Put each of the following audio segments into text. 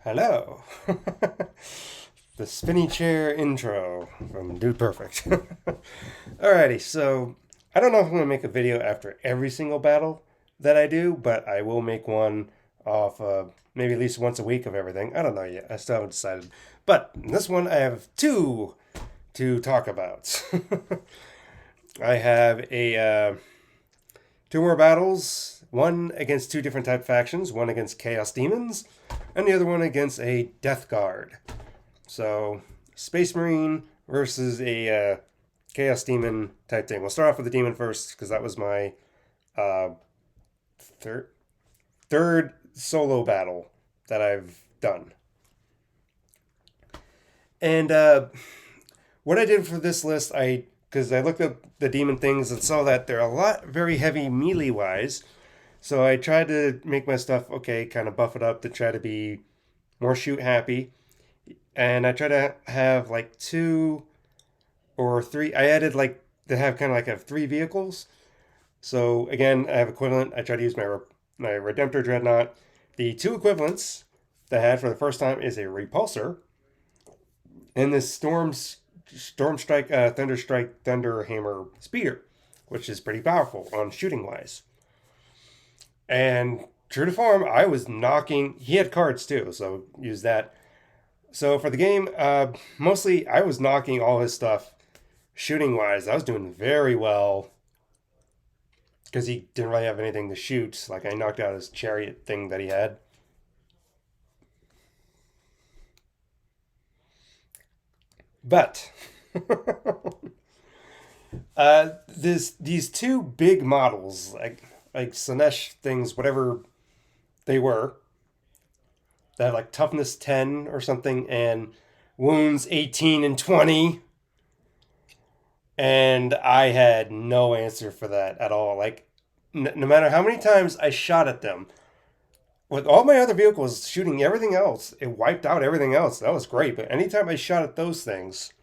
Hello. The spinny chair intro from Dude Perfect. Alrighty, so I don't know if I'm going to make a video after every single battle that I do, but I will make one off maybe at least once a week of everything. I don't know yet. I still haven't decided. But in this one, I have two to talk about. I have two more battles. One against two different type factions. One against Chaos Demons, and the other one against a Death Guard. So, Space Marine versus a Chaos Demon type thing. We'll start off with the Demon first because that was my uh, third solo battle that I've done. And what I did for this list, because I looked up the demon things and saw that they're a lot very heavy melee wise. So I tried to make my stuff okay, kind of buff it up to try to be more shoot happy. And I try to have like two or three. I added like to have kind of like have three vehicles. So again, I have equivalent. I try to use my Redemptor Dreadnought. The two equivalents that I had for the first time is a Repulsor and this Storm Strike, Thunder Strike, Thunder Hammer Speeder, which is pretty powerful on shooting wise. And true to form, I was knocking. He had cards too, so use that. So for the game, mostly I was knocking all his stuff shooting wise. I was doing very well because he didn't really have anything to shoot. Like I knocked out his chariot thing that he had. But these two big models, like Slaanesh things, whatever they were, that have like toughness 10 or something and wounds 18 and 20. And I had no answer for that at all. Like, no matter how many times I shot at them, with all my other vehicles shooting everything else, it wiped out everything else. That was great. But anytime I shot at those things,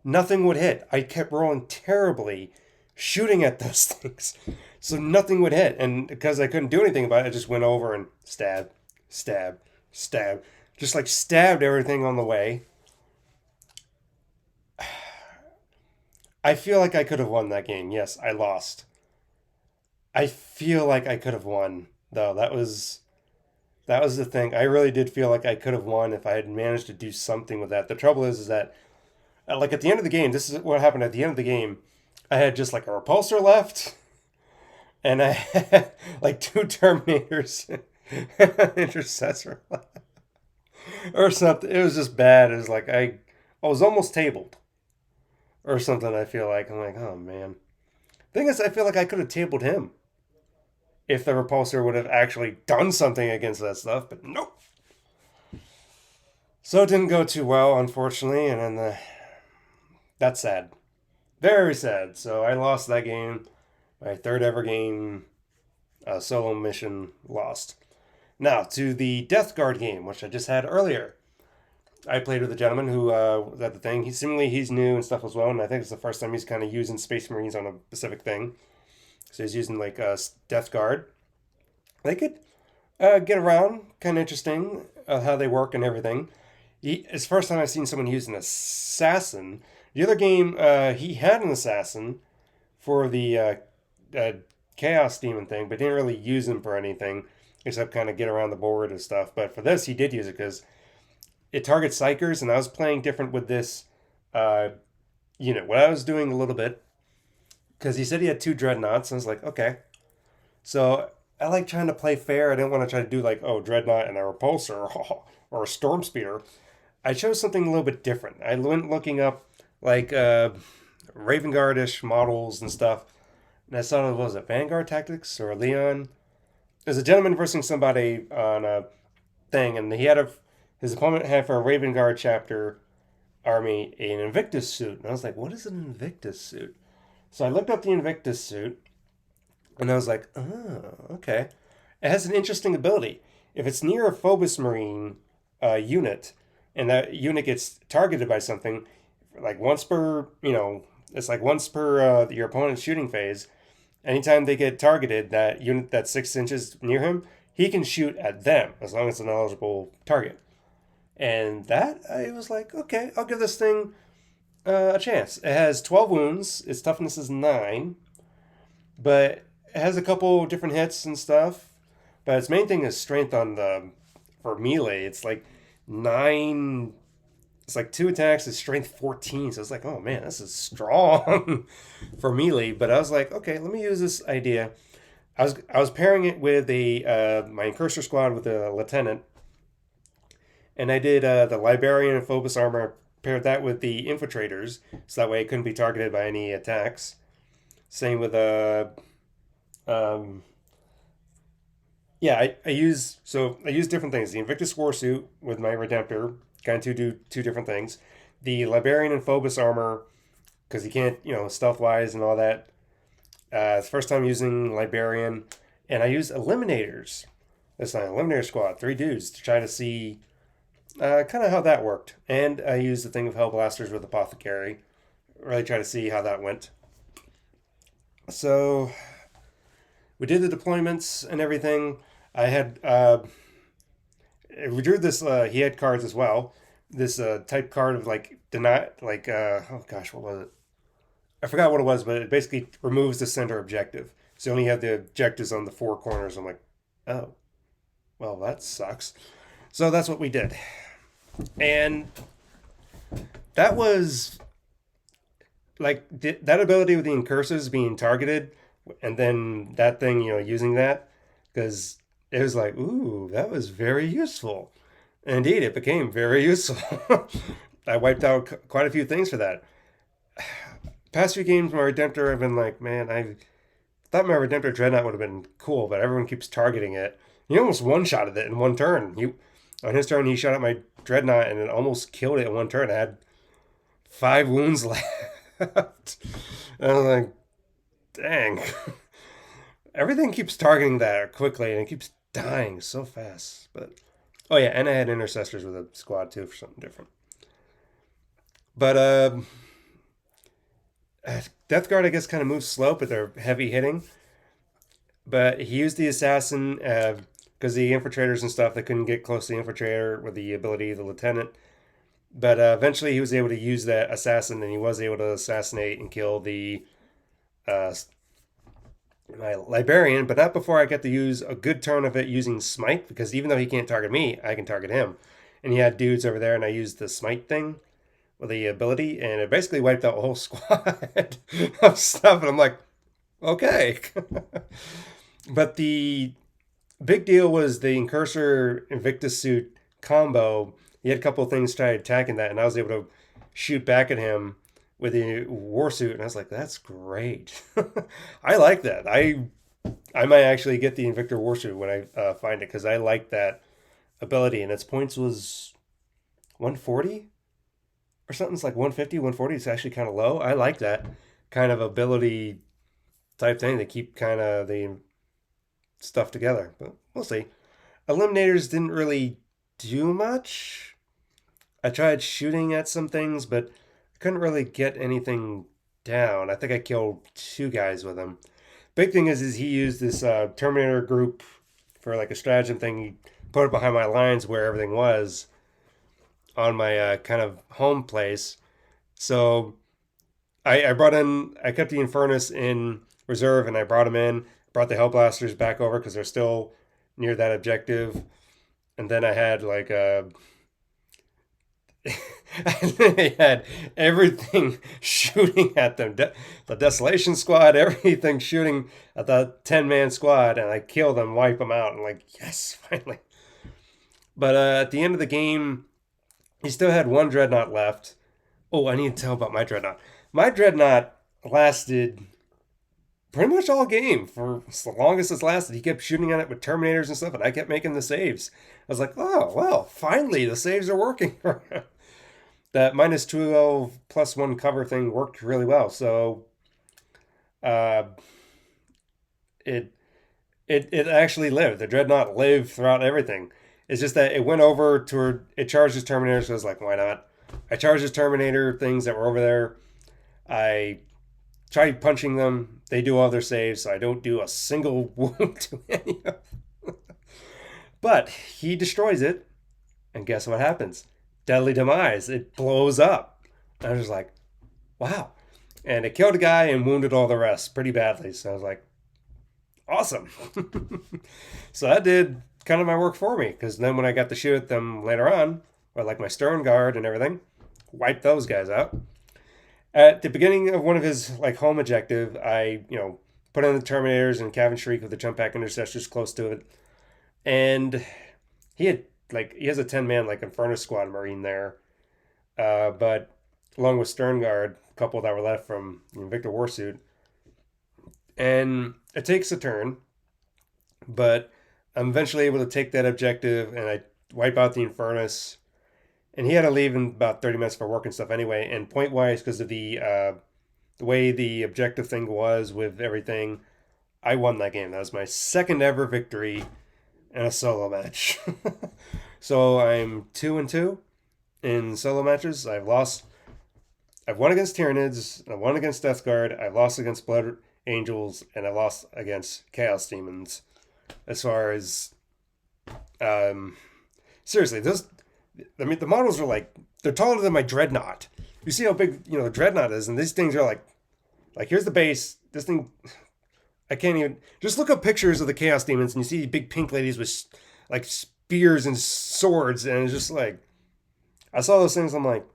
nothing would hit. I kept rolling terribly shooting at those things. So nothing would hit. And because I couldn't do anything about it, I just went over and stab, stab, stab. Just like stabbed everything on the way. I feel like I could have won that game. Yes, I lost. I feel like I could have won, though. That was the thing. I really did feel like I could have won if I had managed to do something with that. The trouble is that like at the end of the game, this is what happened at the end of the game. I had just like a repulsor left, and I had like two Terminators, and an intercessor left, or something. It was just bad. It was like I was almost tabled or something. I feel like I'm like, oh man. Thing is, I feel like I could have tabled him if the repulsor would have actually done something against that stuff, but nope. So it didn't go too well, unfortunately, and then that's sad. Very sad. So I lost that game. My third ever game, solo mission lost. Now to the Death Guard game, which I just had earlier. I played with a gentleman who was at the thing. He's new and stuff as well, and I think it's the first time he's kind of using Space Marines on a specific thing. So he's using like Death Guard. They could get around, kind of interesting how they work and everything. It's the first time I've seen someone use an assassin. The other game, he had an assassin for the Chaos Demon thing, but didn't really use him for anything except kind of get around the board and stuff. But for this, he did use it because it targets psychers, and I was playing different with this unit. What I was doing a little bit, because he said he had two dreadnoughts, and I was like, okay. So I like trying to play fair. I didn't want to try to do like, oh, dreadnought and a repulsor or a storm speeder. I chose something a little bit different. I went looking up like Raven Guard-ish models and stuff, and I saw what was it, Vanguard Tactics or Leon? There's a gentleman versus somebody on a thing, and his opponent had for a Raven Guard chapter army an Invictus suit, and I was like, what is an Invictus suit? So I looked up the Invictus suit, and I was like, oh, okay. It has an interesting ability. If it's near a Phobos Marine unit, and that unit gets targeted by something, like once per, it's like once per your opponent's shooting phase, anytime they get targeted, that unit that's 6 inches near him he can shoot at them as long as it's an eligible target. And that, I was like, okay, I'll give this thing a chance. It has 12 wounds. Its toughness is 9, but it has a couple different hits and stuff. But its main thing is strength on the for melee. It's like 9. It's like 2 attacks is strength 14. So it's like, oh man, this is strong for melee. But I was like, okay, let me use this idea. I was pairing it with a my Incursor squad with a lieutenant, and I did the Librarian and Phobos armor. Paired that with the infiltrators, so that way it couldn't be targeted by any attacks. Same with um, yeah, I use different things. The Invictus Warsuit with my Redemptor, kind of do two different things. The Librarian and Phobos armor, because you can't, stealth wise and all that. It's the first time using Librarian, and I used Eliminators. This time, Eliminator Squad, 3 dudes to try to see kind of how that worked. And I used the thing of Hellblasters with Apothecary. Really try to see how that went. So we did the deployments and everything. I had we drew this. He had cards as well. This type card of like deny, like oh gosh, what was it? I forgot what it was, but it basically removes the center objective. So you only have the objectives on the 4 corners. I'm like, oh, well that sucks. So that's what we did, and that was like that ability with the incursors being targeted, and then that thing, using that, because it was like, ooh, that was very useful. And indeed, it became very useful. I wiped out quite a few things for that. Past few games, my Redemptor, I've been like, man, I thought my Redemptor Dreadnought would have been cool, but everyone keeps targeting it. He almost one-shotted it in one turn. On his turn, he shot at my Dreadnought, and it almost killed it in one turn. I had 5 wounds left. And I was like, dang. Everything keeps targeting that quickly, and it keeps dying so fast. But oh yeah, and I had intercessors with a squad too for something different. But Death Guard, I guess, kind of moves slow, but they're heavy hitting. But he used the assassin because the infiltrators and stuff, they couldn't get close to the infiltrator with the ability of the lieutenant. But eventually, he was able to use that assassin, and he was able to assassinate and kill the my Librarian, but not before I get to use a good turn of it using Smite, because even though he can't target me, I can target him. And he had dudes over there, and I used the Smite thing with the ability, and it basically wiped out a whole squad of stuff. And I'm like, okay. But the big deal was the Incursor Invictus Suit combo. He had a couple of things try attacking that, and I was able to shoot back at him with the Warsuit, and I was like, that's great. I like that. I might actually get the Invictor Warsuit when I find it, because I like that ability, and its points was 140 or something. It's like 150, 140. It's actually kind of low. I like that kind of ability type thing to keep kind of the stuff together, but we'll see. Eliminators didn't really do much. I tried shooting at some things, but I couldn't really get anything down. I think I killed 2 guys with him. Big thing is he used this Terminator group for like a stratagem thing. He put it behind my lines where everything was on my kind of home place. So I kept the Infernus in reserve, and I brought him in, brought the Hellblasters back over because they're still near that objective. And then I had like I had everything shooting at them. The Desolation Squad, everything shooting at the 10-man squad, and I kill them, wipe them out, and like, yes, finally. But at the end of the game, he still had 1 Dreadnought left. Oh, I need to tell about my Dreadnought. My Dreadnought lasted pretty much all game for the longest it's lasted. He kept shooting at it with Terminators and stuff, and I kept making the saves. I was like, oh, well, finally, the saves are working. That minus 12 plus 1 cover thing worked really well. So uh, it actually lived. The Dreadnought lived throughout everything. It's just that it went over to it charged his Terminator, so I was like, why not? I charged his Terminator things that were over there. I tried punching them. They do all their saves, so I don't do a single wound to any of them. But he destroys it, and guess what happens? Deadly Demise. It blows up. I was just like, wow. And it killed a guy and wounded all the rest pretty badly. So I was like, awesome. So that did kind of my work for me, because then when I got to shoot at them later on, or like my Stern Guard and everything, wiped those guys out. At the beginning of one of his like home objective, I put in the Terminators and Cavan Shriek with the jump pack intercessors close to it, and he has a 10-man like Inferno Squad Marine there, but along with Stern Guard, a couple that were left from Victor Warsuit, and it takes a turn, but I'm eventually able to take that objective and I wipe out the Infernus. And he had to leave in about 30 minutes for work and stuff anyway. And point wise, because of the way the objective thing was with everything, I won that game. That was my second ever victory in a solo match. So I'm 2-2 in solo matches. I've won against Tyranids, I've won against Death Guard, I've lost against Blood Angels, and I lost against Chaos Demons. As far as seriously, the models are like, they're taller than my Dreadnought. You see how big the Dreadnought is, and these things are like here's the base. This thing, I can't even just look up pictures of the Chaos Demons, and you see big pink ladies with like spears and swords, and it's just like, I saw those things. I'm like,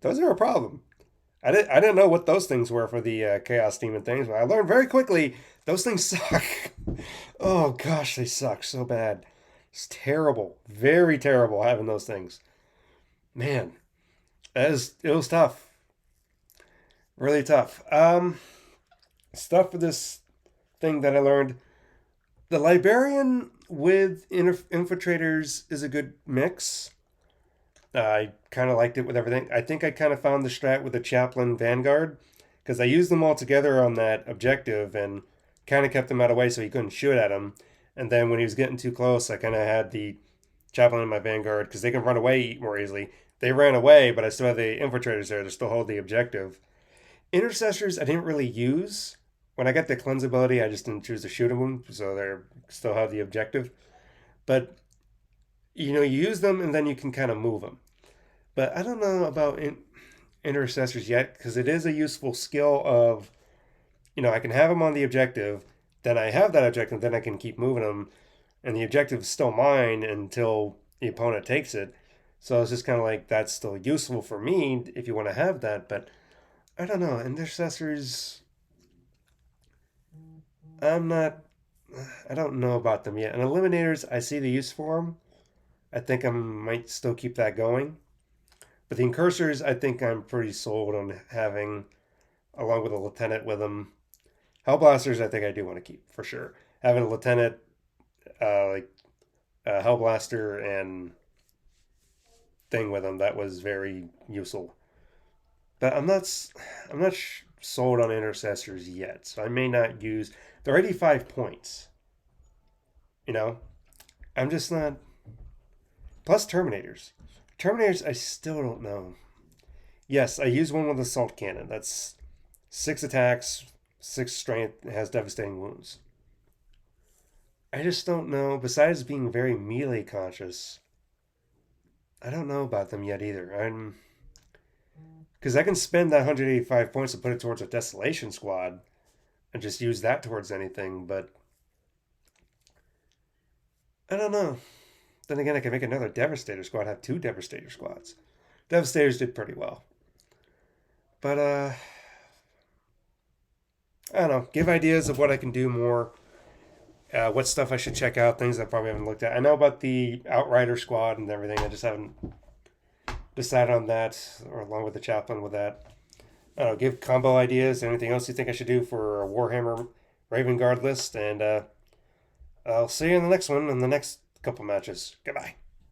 those are a problem. I didn't know what those things were for the Chaos Demon things, but I learned very quickly those things suck. Oh gosh, they suck so bad. It's terrible, very terrible having those things. Man, it was tough, really tough. Stuff for this thing that I learned. The Librarian with Infiltrators is a good mix. I kind of liked it with everything. I think I kind of found the strat with the Chaplain Vanguard, because I used them all together on that objective and kind of kept him out of the way so he couldn't shoot at him. And then when he was getting too close, I kind of had the Chaplain in my Vanguard, because they can run away more easily. They ran away, but I still had the Infiltrators there to still hold the objective. Intercessors I didn't really use. When I got the Cleanse ability, I just didn't choose to shoot them, so they still have the objective. But you use them and then you can kind of move them. But I don't know about intercessors yet, because it is a useful skill of, I can have them on the objective, then I have that objective, then I can keep moving them, and the objective is still mine until the opponent takes it. So it's just kind of like, that's still useful for me if you want to have that, but I don't know. Intercessors, I don't know about them yet. And Eliminators, I see the use for them. I think I might still keep that going. But the Incursors, I think I'm pretty sold on having, along with a Lieutenant with them. Hellblasters, I think I do want to keep, for sure. Having a Lieutenant, Hellblaster and thing with them, that was very useful. But I'm not sold on Intercessors yet, so I may not use. They're 85 points. I'm just not. Plus Terminators. Terminators, I still don't know. Yes, I use one with Assault Cannon. That's 6 attacks, 6 strength, has devastating wounds. I just don't know. Besides being very melee conscious, I don't know about them yet either. Because I can spend that 185 points to put it towards a Desolation Squad and just use that towards anything, but I don't know. Then again, I can make another Devastator Squad, have 2 Devastator Squads. Devastators did pretty well. But, I don't know. Give ideas of what I can do more. What stuff I should check out. Things I probably haven't looked at. I know about the Outrider Squad and everything. I just haven't decided on that, or along with the Chaplain with that. I don't know. Give combo ideas. Anything else you think I should do for a Warhammer Raven Guard list. And I'll see you in the next one in the next couple matches. Goodbye.